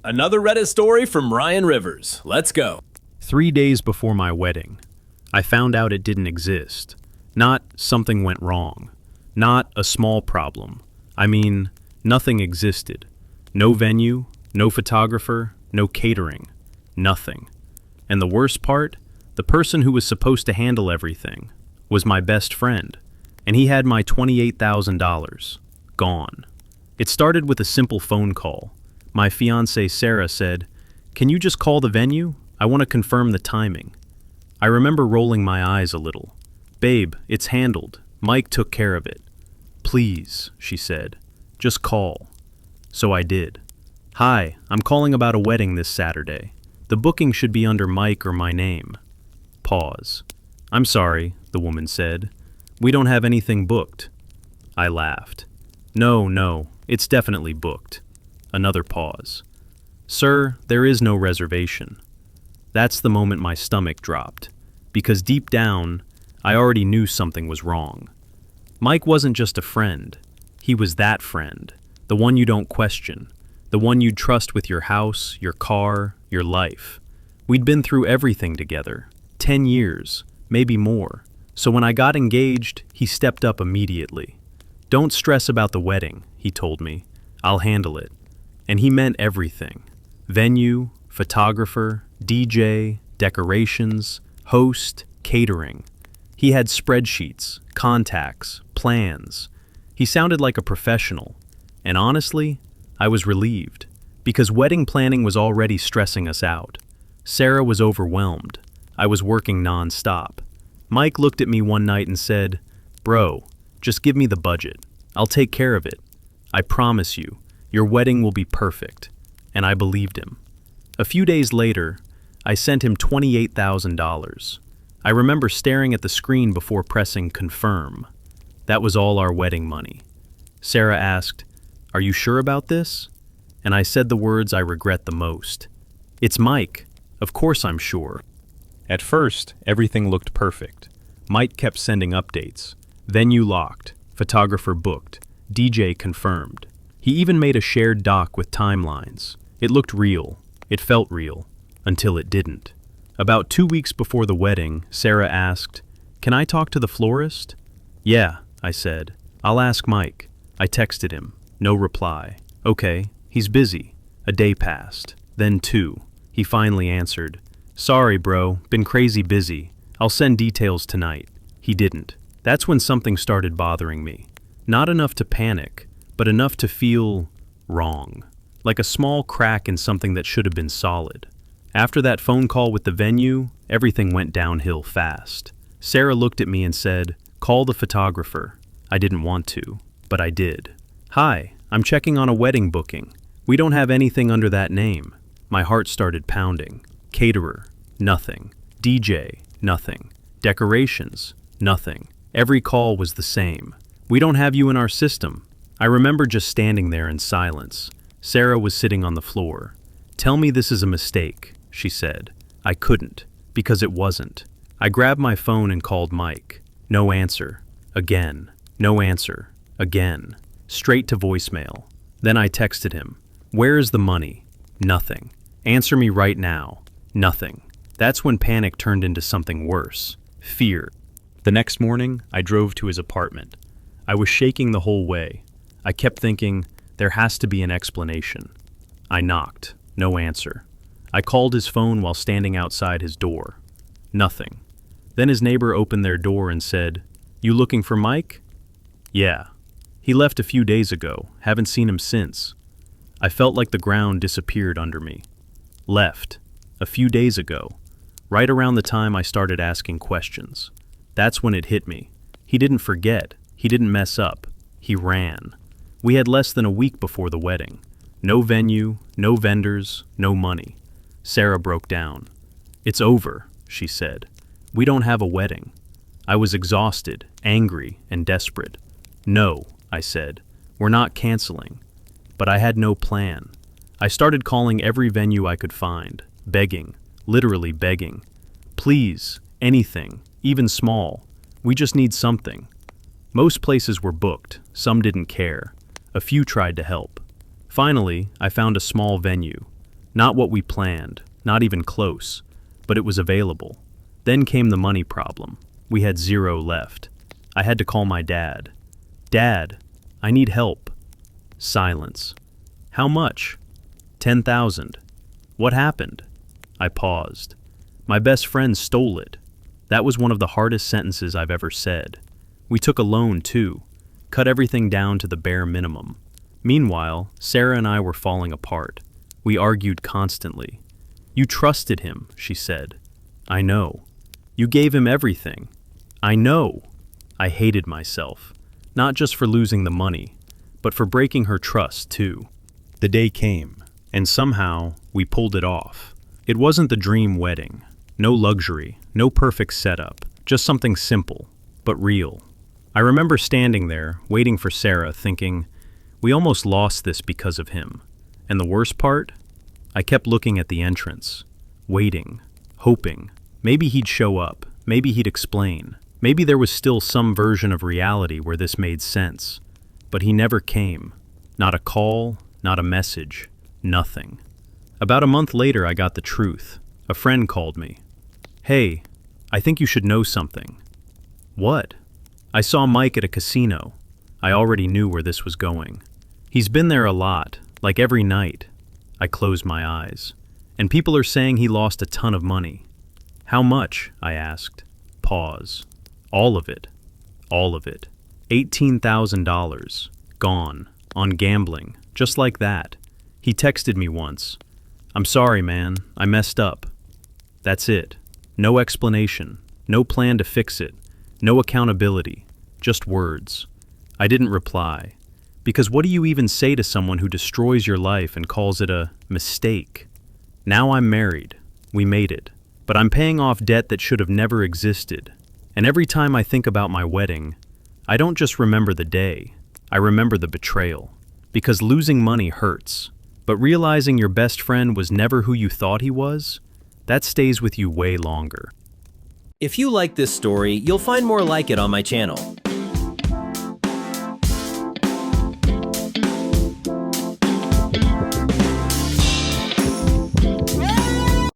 Another Reddit story from Ryan Rivers. Let's go. 3 days before my wedding, I found out it didn't exist. Not something went wrong. Not a small problem. I mean, nothing existed. No venue, no photographer, no catering. Nothing. And the worst part, the person who was supposed to handle everything was my best friend, and he had my $28,000 gone. It started with a simple phone call. My fiancée Sarah said, "Can you just call the venue? I want to confirm the timing." I remember rolling my eyes a little. "Babe, it's handled. Mike took care of it." "Please," she said, "just call." So I did. "Hi, I'm calling about a wedding this Saturday. The booking should be under Mike or my name." Pause. "I'm sorry," the woman said. "We don't have anything booked." I laughed. No, it's definitely booked." Another pause. "Sir, there is no reservation." That's the moment my stomach dropped, because deep down, I already knew something was wrong. Mike wasn't just a friend. He was that friend, the one you don't question, the one you'd trust with your house, your car, your life. We'd been through everything together, 10 years, maybe more. So when I got engaged, he stepped up immediately. "Don't stress about the wedding," he told me. "I'll handle it." And he meant everything. Venue, photographer, DJ, decorations, host, catering. He had spreadsheets, contacts, plans. He sounded like a professional. And honestly, I was relieved, because wedding planning was already stressing us out. Sarah was overwhelmed. I was working non-stop. Mike looked at me one night and said, "Bro, just give me the budget. I'll take care of it. I promise you, your wedding will be perfect." And I believed him. A few days later, I sent him $28,000. I remember staring at the screen before pressing confirm. That was all our wedding money. Sarah asked, "Are you sure about this?" And I said the words I regret the most. "It's Mike. Of course I'm sure." At first, everything looked perfect. Mike kept sending updates. Venue locked, photographer booked, DJ confirmed. He even made a shared doc with timelines. It looked real. It felt real. Until it didn't. About 2 weeks before the wedding, Sarah asked, "Can I talk to the florist?" "Yeah," I said. "I'll ask Mike." I texted him. No reply. "Okay, he's busy." A day passed. Then 2. He finally answered. "Sorry, bro. Been crazy busy. I'll send details tonight." He didn't. That's when something started bothering me. Not enough to panic, but enough to feel wrong. Like a small crack in something that should have been solid. After that phone call with the venue, everything went downhill fast. Sarah looked at me and said, "Call the photographer." I didn't want to, but I did. "Hi, I'm checking on a wedding booking. We don't have anything under that name." My heart started pounding. Caterer, nothing. DJ, nothing. Decorations, nothing. Every call was the same. "We don't have you in our system." I remember just standing there in silence. Sarah was sitting on the floor. "Tell me this is a mistake," she said. I couldn't, because it wasn't. I grabbed my phone and called Mike. No answer. Again. No answer. Again. Straight to voicemail. Then I texted him. "Where is the money?" Nothing. "Answer me right now." Nothing. That's when panic turned into something worse. Fear. The next morning, I drove to his apartment. I was shaking the whole way. I kept thinking, there has to be an explanation. I knocked. No answer. I called his phone while standing outside his door. Nothing. Then his neighbor opened their door and said, "You looking for Mike?" "Yeah. He left a few days ago. Haven't seen him since." I felt like the ground disappeared under me. Left. A few days ago. Right around the time I started asking questions. That's when it hit me. He didn't forget. He didn't mess up. He ran. We had less than a week before the wedding. No venue, no vendors, no money. Sarah broke down. "It's over," she said. "We don't have a wedding." I was exhausted, angry, and desperate. "No," I said. "We're not canceling." But I had no plan. I started calling every venue I could find, begging, literally begging. "Please, anything, even small. We just need something." Most places were booked, some didn't care. A few tried to help. Finally, I found a small venue. Not what we planned, not even close, but it was available. Then came the money problem. We had zero left. I had to call my dad. Dad, I need help. Silence. How much? 10,000. What happened? I paused. My best friend stole it. That was one of the hardest sentences I've ever said. We took a loan too, cut everything down to the bare minimum. Meanwhile, Sarah and I were falling apart. We argued constantly. You trusted him, she said. I know. You gave him everything. I know. I hated myself, not just for losing the money, but for breaking her trust too. The day came, and somehow we pulled it off. It wasn't the dream wedding. No luxury, no perfect setup, just something simple, but real. I remember standing there, waiting for Sarah, thinking, we almost lost this because of him. And the worst part? I kept looking at the entrance, waiting, hoping. Maybe he'd show up, maybe he'd explain. Maybe there was still some version of reality where this made sense. But he never came. Not a call, not a message, nothing. About a month later, I got the truth. A friend called me. Hey, I think you should know something. What? I saw Mike at a casino. I already knew where this was going. He's been there a lot, like every night. I closed my eyes. And people are saying he lost a ton of money. How much? I asked. Pause. All of it. All of it. $18,000. Gone. On gambling. Just like that. He texted me once. I'm sorry, man. I messed up. That's it. No explanation. No plan to fix it. No accountability. Just words. I didn't reply. Because what do you even say to someone who destroys your life and calls it a mistake? Now I'm married. We made it. But I'm paying off debt that should have never existed. And every time I think about my wedding, I don't just remember the day. I remember the betrayal. Because losing money hurts. But realizing your best friend was never who you thought he was, that stays with you way longer. If you like this story, you'll find more like it on my channel.